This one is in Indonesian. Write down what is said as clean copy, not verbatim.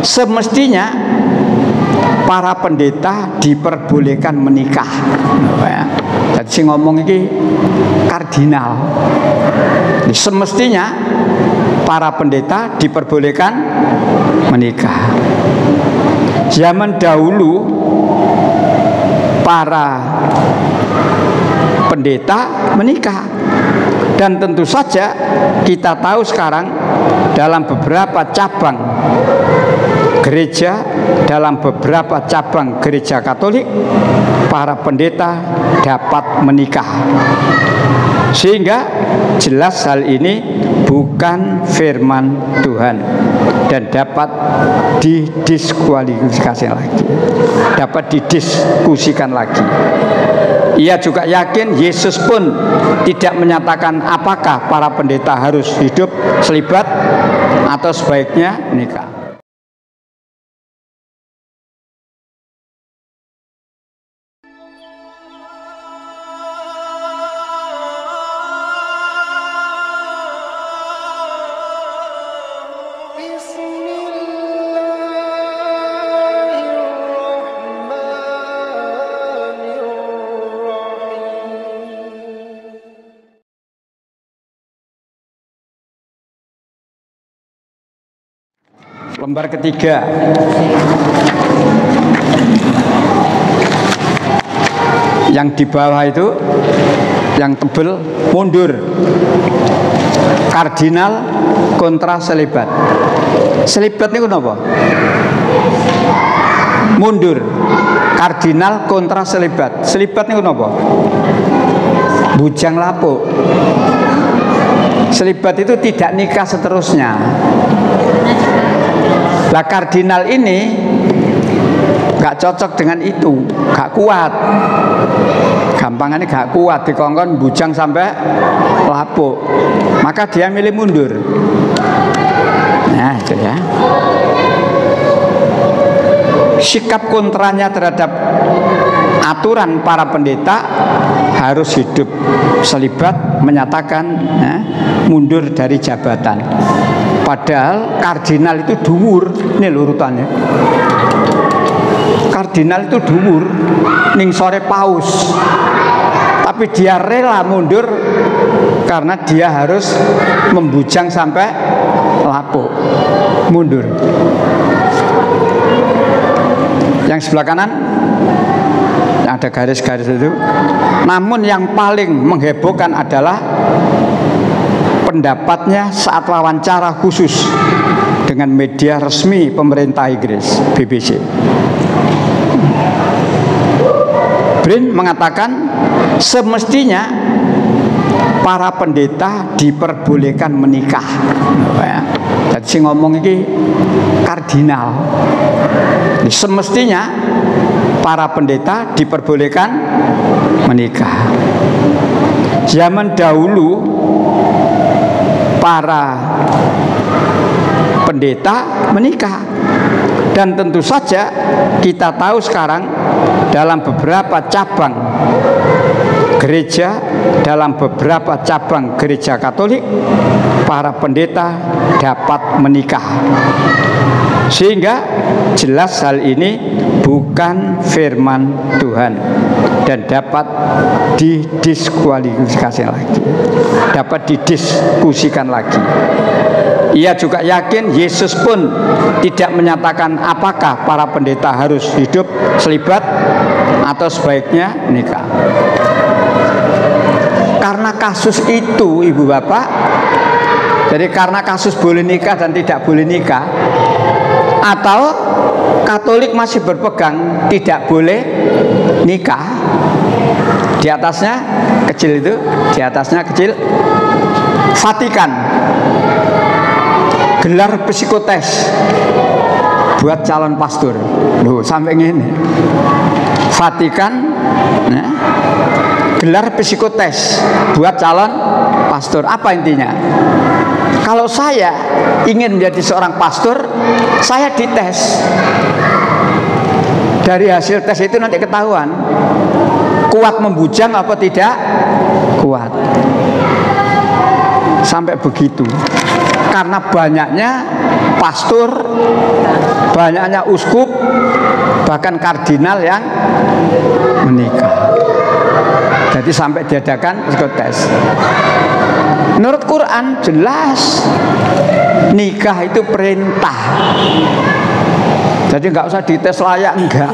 semestinya para pendeta diperbolehkan menikah. Jadi si ngomong ini kardinal. Semestinya para pendeta diperbolehkan menikah. Zaman dahulu para pendeta menikah, dan tentu saja kita tahu sekarang dalam beberapa cabang gereja, dalam beberapa cabang gereja Katolik, para pendeta dapat menikah. Sehingga jelas hal ini bukan firman Tuhan dan dapat didiskualifikasi lagi, dapat didiskusikan lagi. Ia juga yakin Yesus pun tidak menyatakan apakah para pendeta harus hidup selibat atau sebaiknya nikah. Lembar ketiga, yang di bawah itu, yang tebel, mundur. Kardinal kontra selibat. Selibat ini kenapa? Mundur. Kardinal kontra selibat. Selibat ini kenapa? Bujang lapuk. Selibat itu tidak nikah seterusnya. Lah kardinal ini gak cocok dengan itu, gak kuat. Gampangannya gak kuat, dikongkon bujang sampai lapuk. Maka dia milih mundur. Nah itu ya. Sikap kontranya terhadap aturan para pendeta harus hidup selibat, menyatakan mundur dari jabatan. Padahal kardinal itu dhuwur, ini urutannya. Kardinal itu dhuwur, ning sore paus. Tapi dia rela mundur karena dia harus membujang sampai lapuk. Mundur. Yang sebelah kanan yang ada garis-garis itu. Namun yang paling menghebohkan adalah pendapatnya saat wawancara khusus dengan media resmi pemerintah Inggris, BBC. Brin mengatakan semestinya para pendeta diperbolehkan menikah. Jadi si ngomong ini kardinal. Semestinya para pendeta diperbolehkan menikah. Zaman dahulu para pendeta menikah, dan tentu saja kita tahu sekarang dalam beberapa cabang gereja, dalam beberapa cabang gereja Katolik, para pendeta dapat menikah. Sehingga jelas hal ini bukan firman Tuhan dan dapat didiskualifikasi lagi, dapat didiskusikan lagi. Ia juga yakin Yesus pun tidak menyatakan apakah para pendeta harus hidup selibat atau sebaiknya nikah. Karena kasus itu, ibu bapak, jadi karena kasus boleh nikah dan tidak boleh nikah, atau Katolik masih berpegang tidak boleh nikah, di atasnya kecil itu, di atasnya kecil, Vatikan gelar psikotes buat calon pastor. Loh, sampai ini Vatikan gelar psikotes buat calon pastor. Apa intinya? Kalau saya ingin menjadi seorang pastor, saya dites. Dari hasil tes itu nanti ketahuan kuat membujang apa tidak kuat. Sampai begitu. Karena banyaknya pastor, banyaknya uskup bahkan kardinal yang menikah. Jadi sampai diadakan psikotes. Menurut Quran jelas nikah itu perintah. Jadi nggak usah dites layak, enggak.